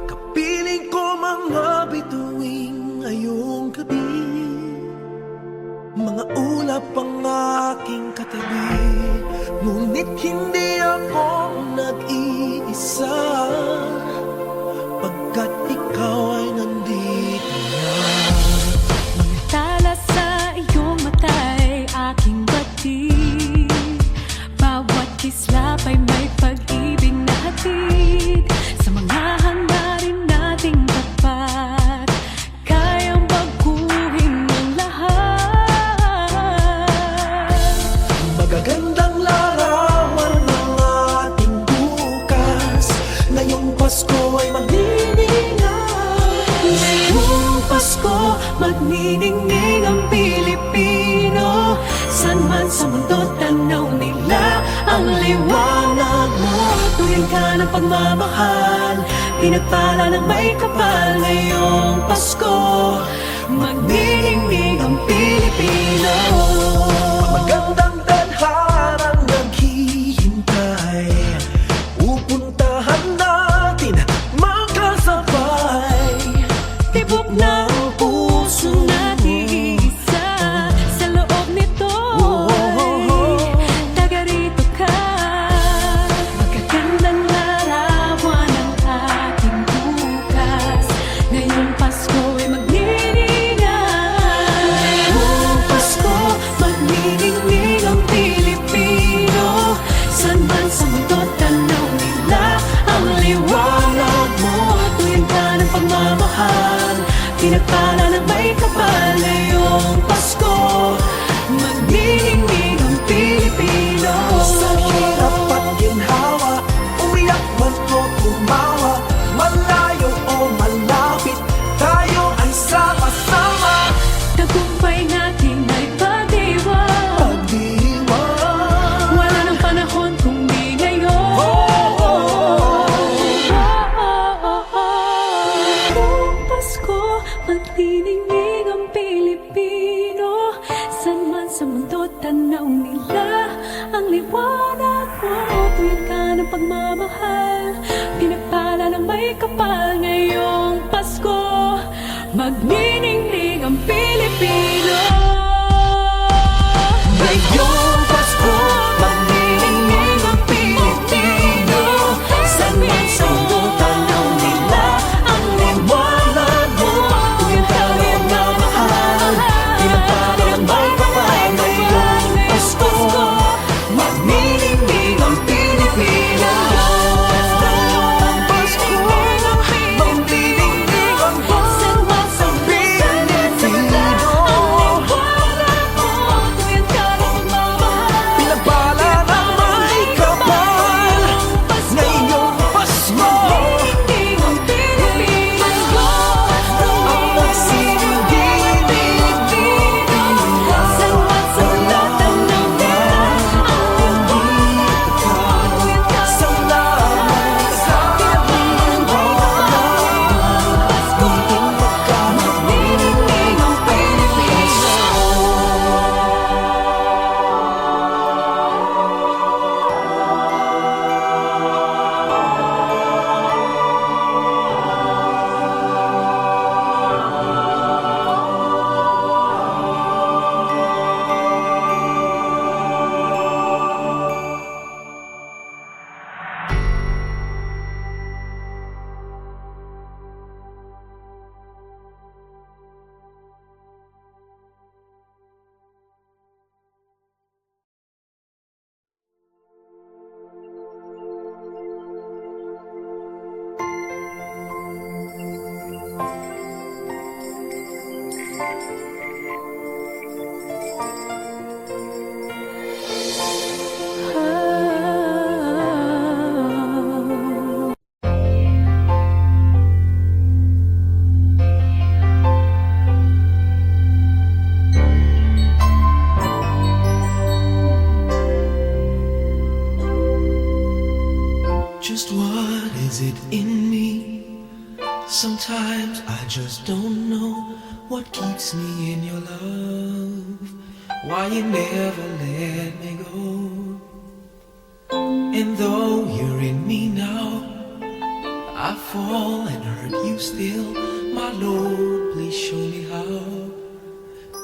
Kapiling ko mga bituing ngayong gabi, mga ulap ang aking katabi, ngunit hindi ako nag-iisa, pagkat ikaw ay nandito na. Tala sa iyong mata'y aking batid, bawat kislap ay may pag-ibig na hatid. Sa mga hangarin nating tapat, kayang baguhin ang lahat. Magagandang larawan ng ating bukas, ngayong Pasko ay magniningay. Ngayong Pasko, magniningning ang Pilipino. San man sa mundo, tanaw nila ang liwanag mo. Tuwing ka ng pagmamahal, pinagpala ng may kapal. Ngayong Pasko, magniningning ang Pilipino. Magandang tadharang naghihintay, pupuntahan natin magkasabay. Tibok ng puso natin iisa, sa loob nito'y taga rito ka. Magagandang larawan ng ating bukas, ngayong Pasko ay magniningay. Ngayong Pasko, magniningning ang Pilipino. San man sa mundo, tanaw nila ang liwanag mo. Tuwing ka ng pagmamahal, pinagpala ng may kapal. Ngayong Pasko, magniningning ang Pilipino. Sa hirap at ginhawa, umiyak man o tumawa, malayo o malapit, tayo ay sama-sama. Tagumpay natin ay pagdiwang, Pagdiwang, wala nang panahon kung di ngayon. Ngayong Pasko, magniningning ang Pilipino. San man sa mundo, tanaw nila ang liwanag mo. Tuwing ka ng pagmamahal, pinagpala ng may kapal. Ngayong Pasko, magniningning ang Pilipino. ngayong Pasko, magniningning ang Pilipino. San man sa mundo, tanaw nila ang liwanag mo. Tuwing ka ng mamahal, pinagpala ng may kapal. Ngayong Pasko, magniningning ang Pilipino. Pasko, magniningning ang buong Pilipinas. Sometimes I just don't know what keeps me in your love, why you never let me go. And though you're in me now, I fall and hurt you still. My Lord, please show me how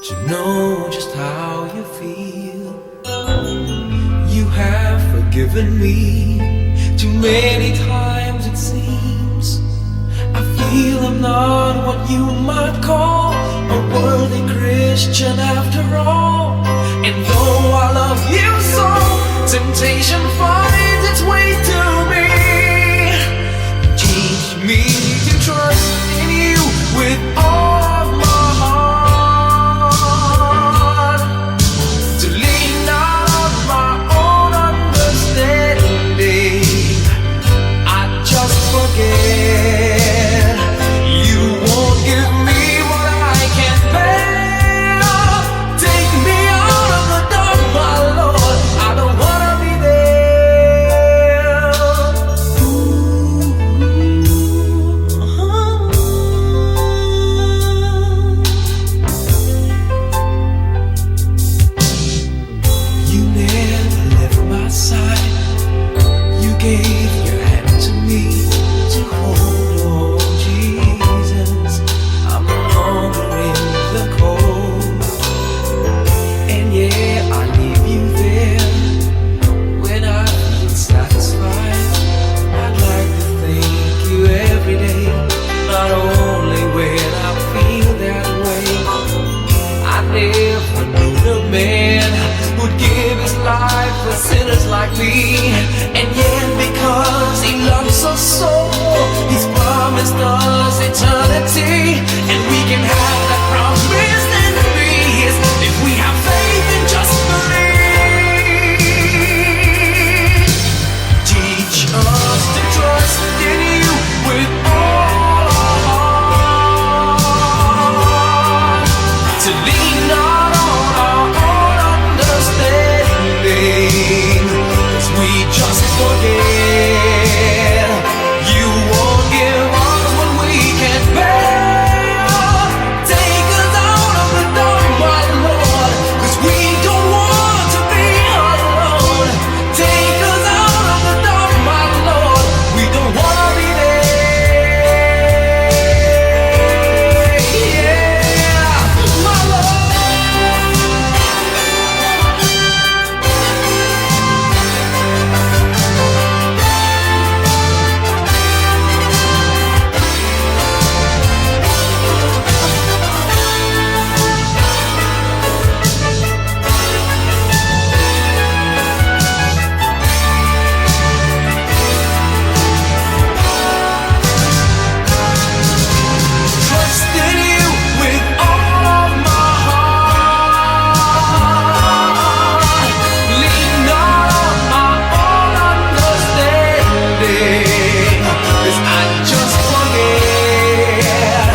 to know just how you feel. You have forgiven me too many times it seems. I feel I'm not what you might call a worthy Christian after all. And though I love you so, temptation finds its way to me. Teach me to trust in you with all of my heart, to lean not on my own understanding. I just forget you won't give me what I can't bear. Take me out of the dark, my Lord. I don't wanna be there. You never left my side. You gave your hand to me to hold. Oh Jesus, I'm no longer in the cold. And yeah, I leave you there when I feel satisfied. I'd like to thank you every day, not only when I feel that way. I never knew a man who'd give his life for sinners like me. And yet because he loves us so, he's promised us eternity. And we can have that promise and peace if we have faith and just believe. Teach us to trust in you with all our heart, to lean not on our own understanding, 'cause we just forget you won't give us what we can't bear. Take us out of the dark, my Lord, 'cause we don't want to be alone. Take us out of the dark, my Lord, we don't wanna be there. Yeah, my Lord. Trust in you with all of my heart. Lean not on my own understanding, 'cause I just forget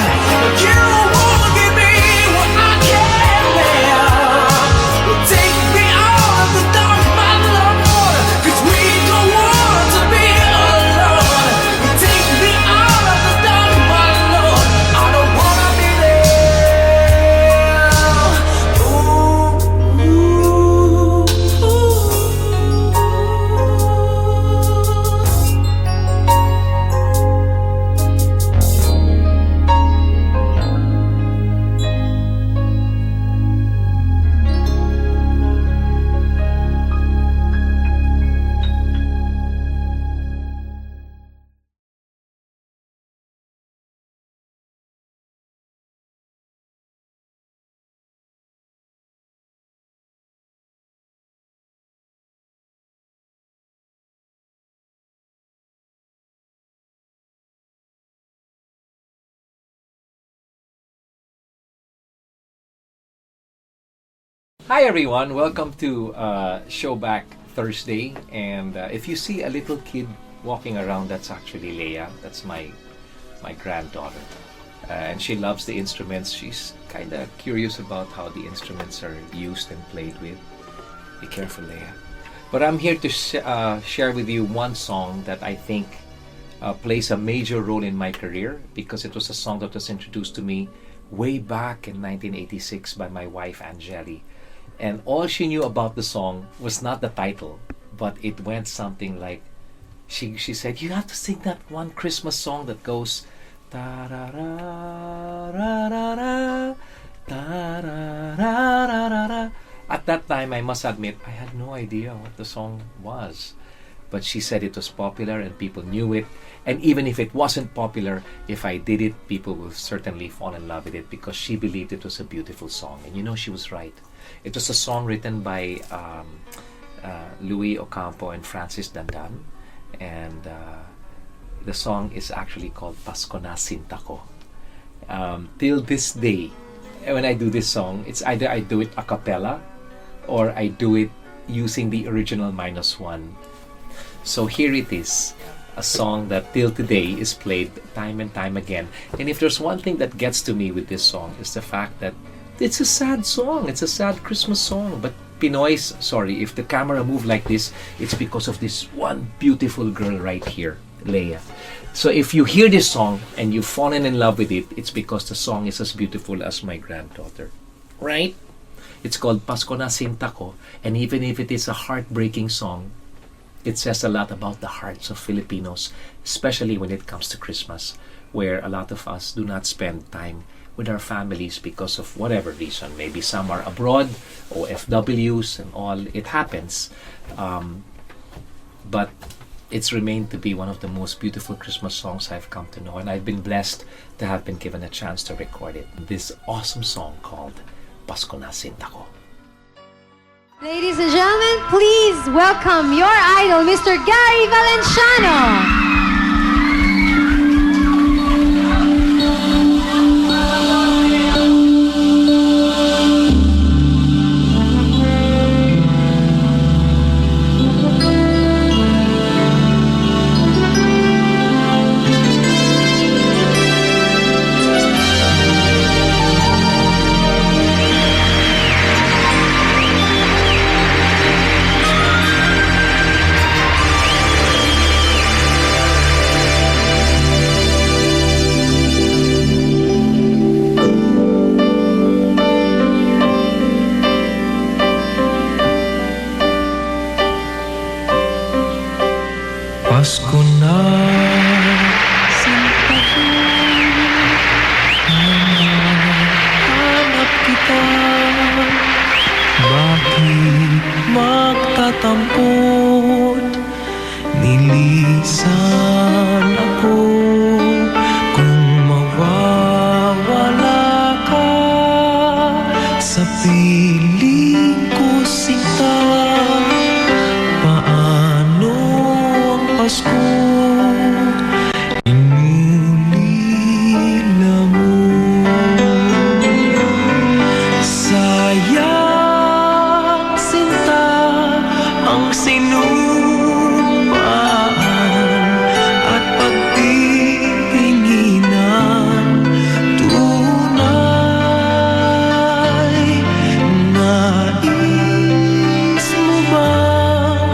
you won't give me what I can't bear. Take me out of the dark, my Lord, 'cause we don't want to be alone. Take me out of the dark, my Lord, I don't wanna be there. Ooh, ooh, ooh. Hi everyone, welcome to Showback Thursday. And if you see a little kid walking around, that's actually Leia. That's my granddaughter, and she loves the instruments. She's kind of curious about how the instruments are used and played with. Be careful, Leia. But I'm here to share with you one song that I think plays a major role in my career because it was a song that was introduced to me way back in 1986 by my wife Angeli. And all she knew about the song was not the title, but it went something like, she said, you have to sing that one Christmas song that goes ta-ra-ra-ra-ra-ra, ta-ra-ra-ra-ra-ra. At that time, I must admit, I had no idea what the song was. But she said it was popular and people knew it. And even if it wasn't popular, if I did it, people will certainly fall in love with it because she believed it was a beautiful song. And you know, she was right. It was a song written by Louis Ocampo and Francis Dandan. And the song is actually called Pasko na Sinta Ko. Till this day, when I do this song, it's either I do it a cappella or I do it using the original -1. So here it is, a song that till today is played time and time again. And if there's one thing that gets to me with this song, is the fact that it's a sad song. It's a sad Christmas song. But Pinoy's, sorry, if the camera moved like this, it's because of this one beautiful girl right here, Leia. So if you hear this song and you've fallen in love with it, it's because the song is as beautiful as my granddaughter. Right? It's called Pasko na Sinta Ko. And even if it is a heartbreaking song, it says a lot about the hearts of Filipinos, especially when it comes to Christmas, where a lot of us do not spend time with our families because of whatever reason. Maybe some are abroad, or FWs and all. It happens. But it's remained to be one of the most beautiful Christmas songs I've come to know. And I've been blessed to have been given a chance to record it. This awesome song called Pasko na Sinta Ko. Ladies and gentlemen, please welcome your idol, Mr. Gary Valenciano. Pasko na Sinta ko, hanap kita. Bakit magtatampot? Nilisan ako kung mawawala ka sa piling ko, Sinta. Paano ang Pasko inulila mo? Sayang, Sinta, ang sinumpaan at pagtitinginan. Tunay, nais mo bang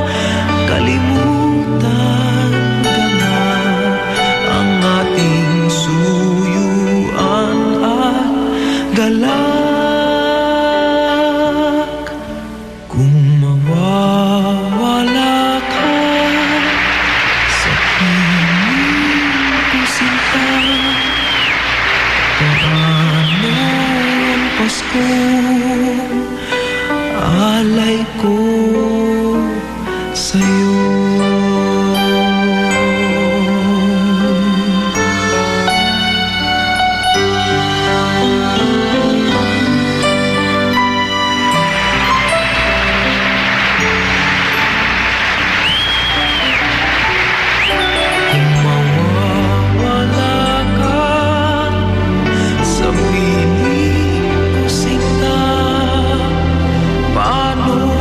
kalimutan ka na ang ating suyuan at galak? Kung mawawala ka sa piling ko, Sinta, paano ang Pasko alay ko sa'yo? Kung mawawala ka sa piling ko, Sinta, paano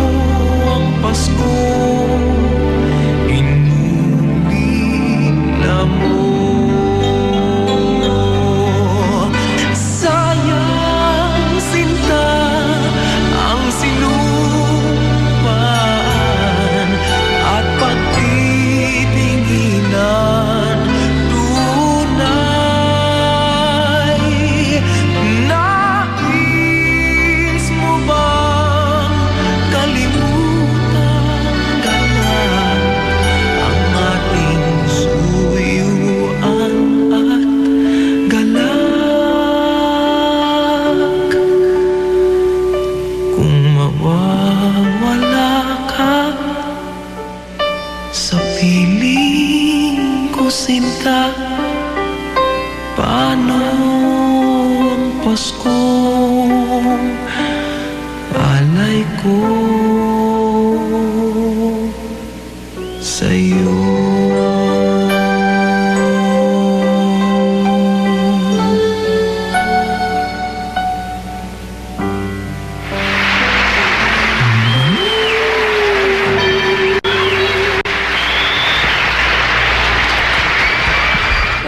sinta? Paano ang Paskong alay ko sa'yo?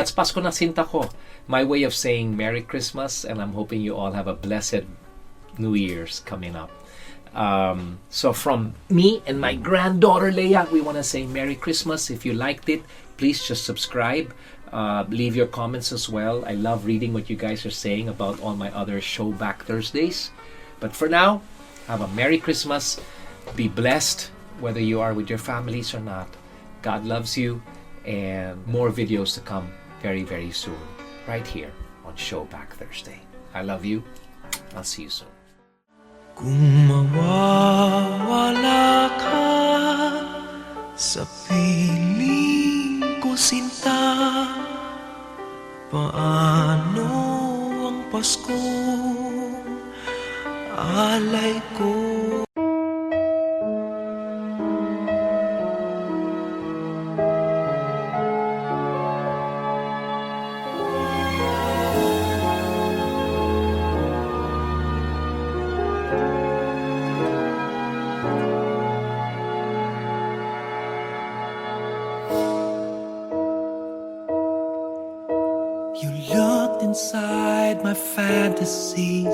That's Pasko na Sinta Ko. My way of saying Merry Christmas, and I'm hoping you all have a blessed New Year's coming up. So from me and my granddaughter Leia, we want to say Merry Christmas. If you liked it, please just subscribe. Leave your comments as well. I love reading what you guys are saying about all my other show back Thursdays. But for now, have a Merry Christmas. Be blessed, whether you are with your families or not. God loves you, and more videos to come very, very soon, right here on Showback Thursday. I love you. I'll see you soon. Kung mawawala ka sa piling ko, sinta, paano ang Paskong alay ko? You looked inside my fantasies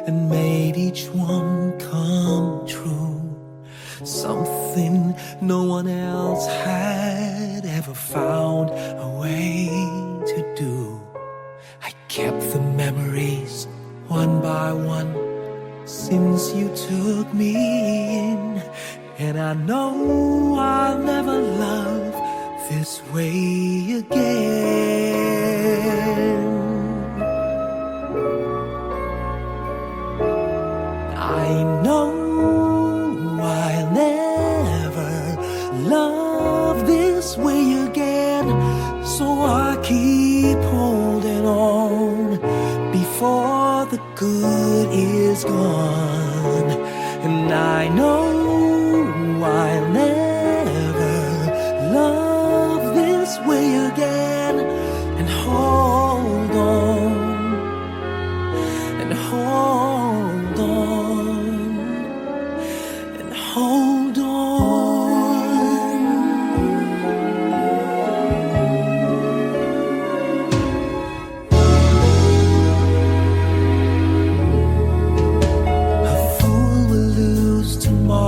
and made each one come true. Something no one else had ever found a way to do. I kept the memories one by one since you took me in, and I know I'll never love this way again. I know I'll never love this way again, so I keep holding on before the good is gone. And I know I'll never love this way again, and hold on, and hold on, and hold on. A fool will lose tomorrow,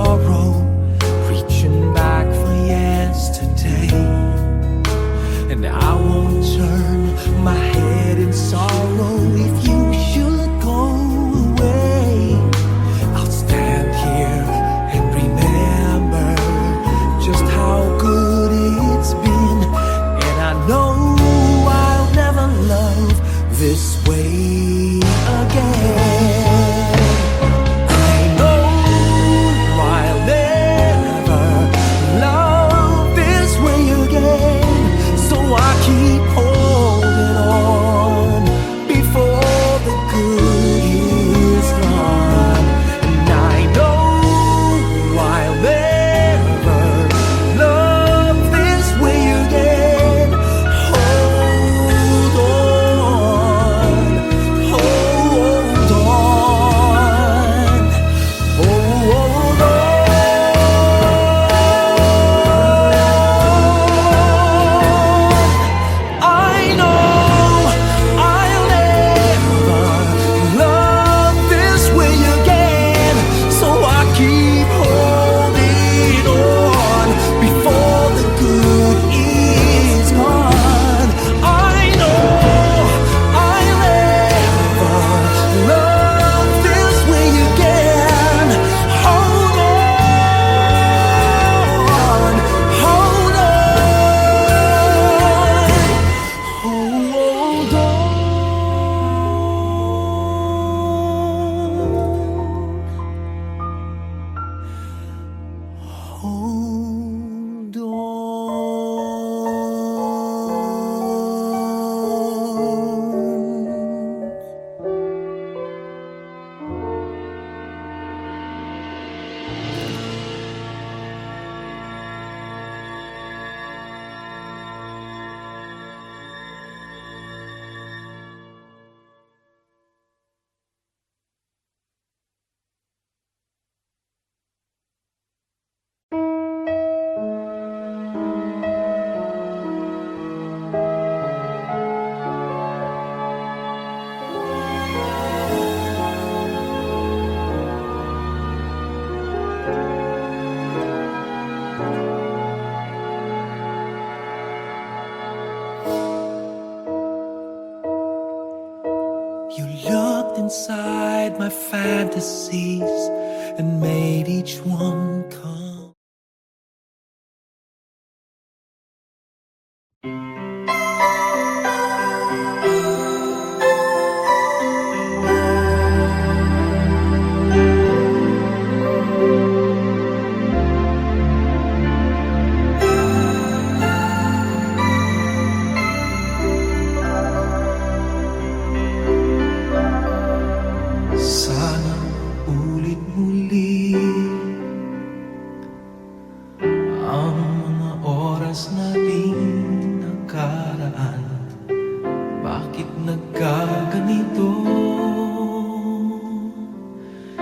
fantasies and made each one come. Sana ulit muli ang mga oras nating nakaraan. Bakit nagkaganito?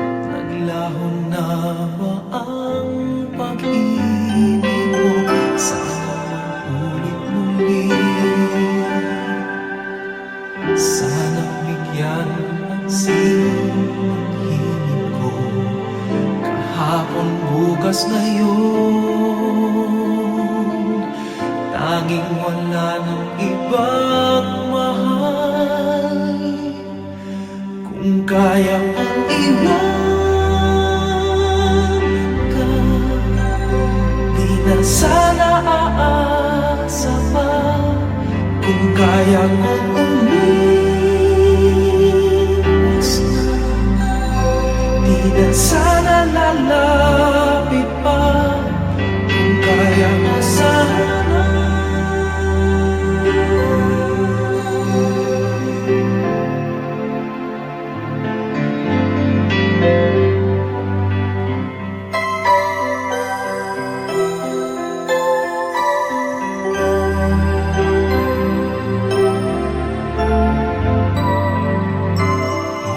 Naglaho na ba ang pag-ibig mo? Sana ulit muli. Sana bigyan ang sinong hingin ko. Kahapon, bukas na yun. Tanging wala ng ibang mahal. Kung kaya kong iwan ka, di na sana aasa pa. Kung kaya kong umiwas na, di na sana lalapit pa. Kung kaya mo sana.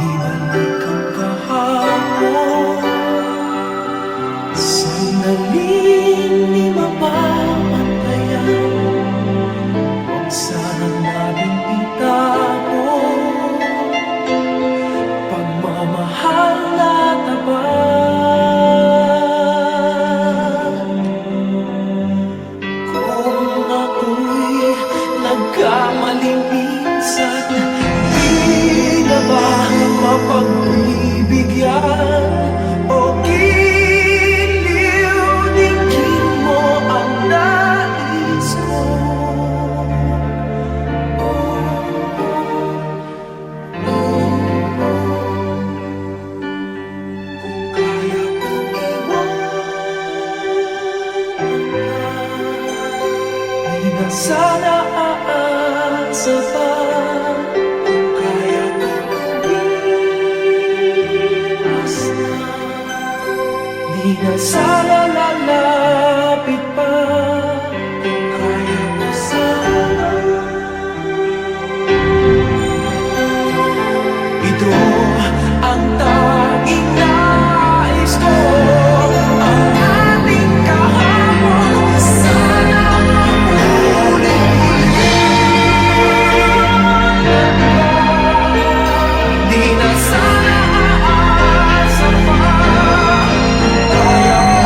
Ibalik ang kahapon, sandaling di mapapantayan. Huwag sana natin itapon pagmamahal na tapat. Kung ako'y nagkamali minsan, di na ba mapagbibigyan o giliw-dinggin mo ang nais ko? Kung kaya kong iwanan ka, di na sana aasa pa. Kung kaya kong umiwas na, di na sana lalapit pa. Kung kaya mo sana. Ito ang tanging nais ko, ang ating kahapon. Sana maulit. Di na sana aasa pa. Kung kaya mo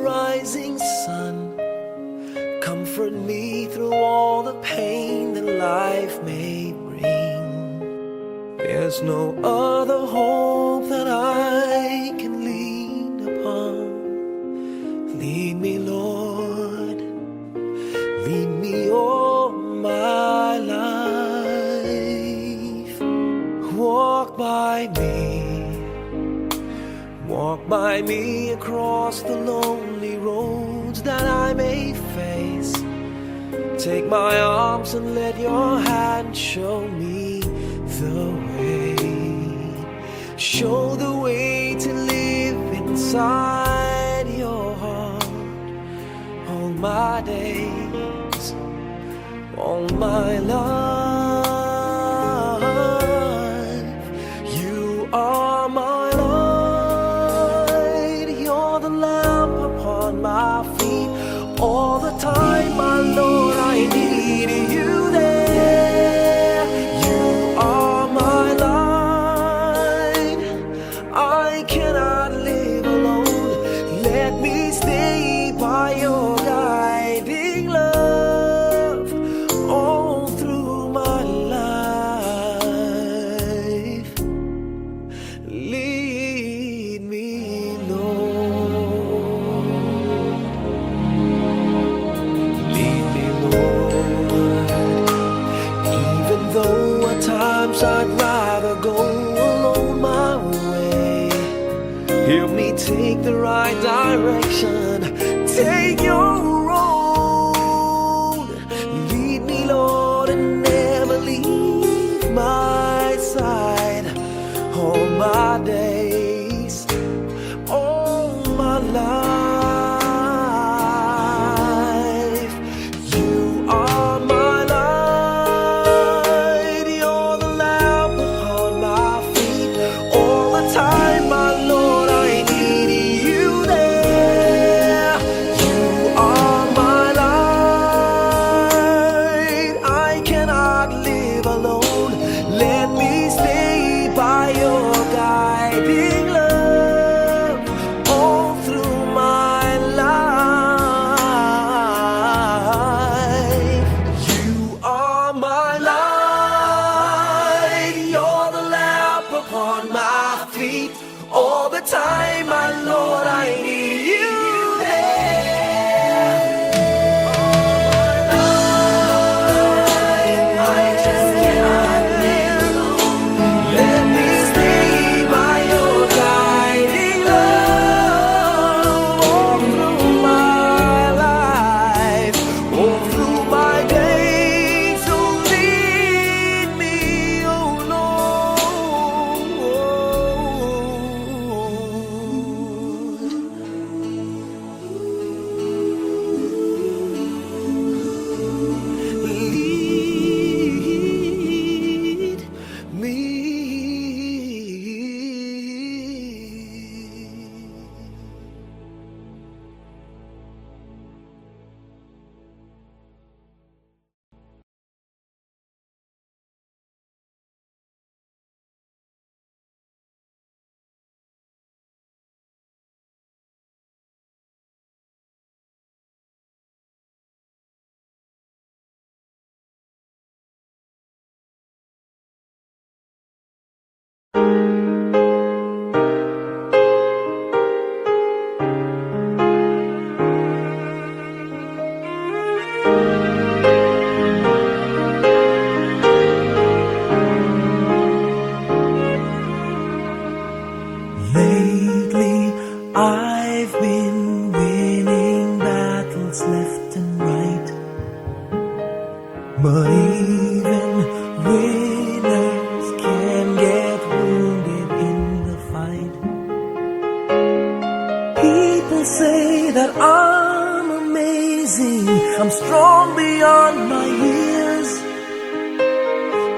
rising sun. Comfort me through all the pain that life may bring. There's no other hope that I can lean upon. Lead me, Lord, lead me all my life. Walk by me across the lonely roads that I may face. Take my arms and let your hand show me the way. Show the way to live inside your heart all my days, all my life. You are my light, you're the lamp upon my feet. All the time, my Lord, I need you there. You are my light, I cannot live alone. Let me stay by your guiding love all through my life. Lead me, Lord. Lead me, Lord. Even though at times I'd rather go alone my way, help me take the right direction. Take your road. Lead me, Lord, and never leave my side. All my days, all my life. You are my light, you're the lamp upon my feet. All the time, my Lord, I need you there. You are my light, I cannot live alone. Let me stay by your guiding love all through my life. You are my light, you're the lamp upon my feet. All the time, my Lord, I need you there. I just cannot live alone. Let me stay by your guiding love all through my life, all through my days. So lead me, oh Lord. Lead me. Lately, I've been winning battles left and right. But even winners can get wounded in the fight. People say that I'm amazing, I'm strong beyond my years,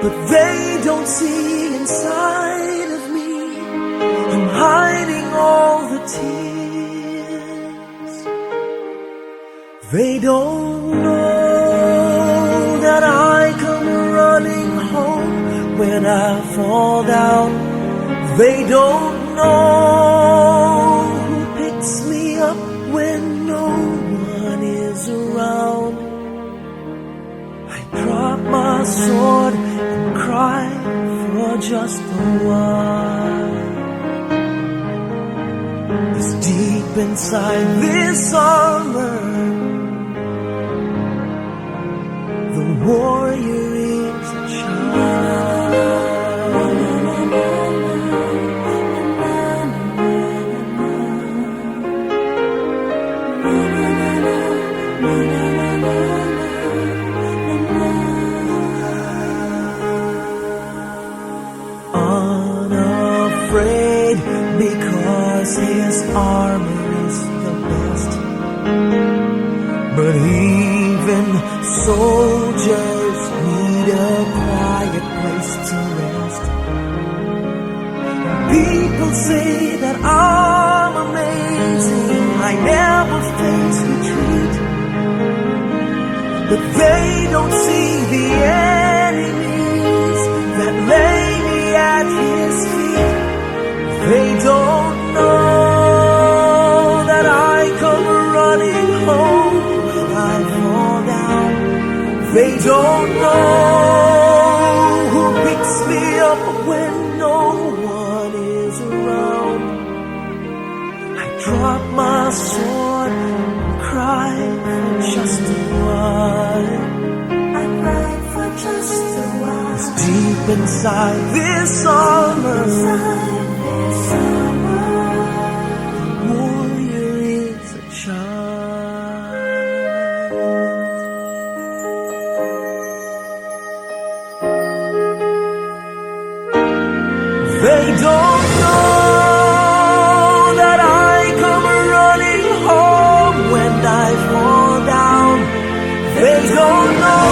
but they don't see inside of me. I'm hiding all the tears. They don't know that I come running home when I fall down. They don't know who picks me up when when no one is around, I drop my sword and cry for just a while. 'Cause deep inside this armor, the warrior is a child. Unafraid because his armor is the best. But even soldiers need a quiet place to rest. People say that I'm amazing, I never face retreat. But they don't see the enemies that lay me at his feet. They don't know that I come running home when I fall down. They don't know who picks me up when no one is around. I drop my sword and cry for just a while. I cry for just a while. 'Cause deep inside this armor, the warrior is a child. They don't know that I come running home when I fall down. They don't know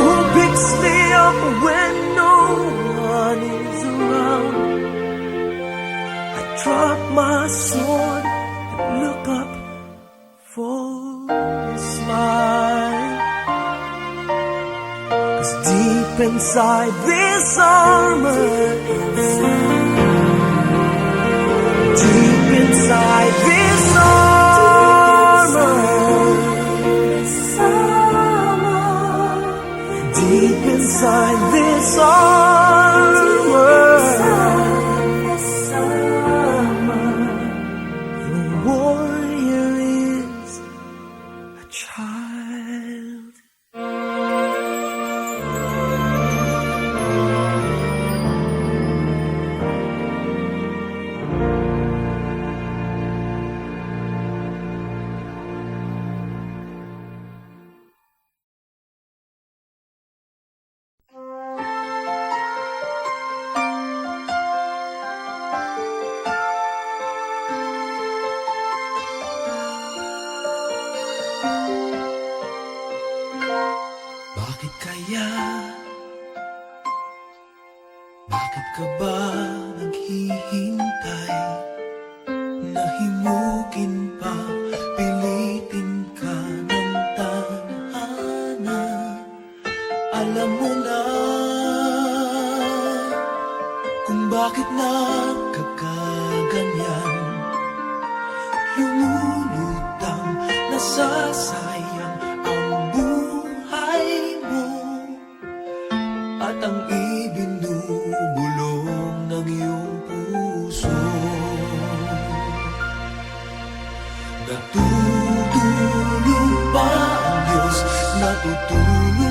who picks me up when no one is around. I drop my sword and look up for a smile. 'Cause deep inside this armor, deep inside this armor, deep inside this armor, the warrior is a child. Bakit kaya? Bakit ka ba naghihintay? Nahimukin pa, pilitin ka ng tadhana. Alam mo na kung bakit nagkakaganyan. Lumulutang, nasasayang ang buhay mo at ang ibinubulong ng iyong puso. Natutulog ba ang Diyos? Natutulog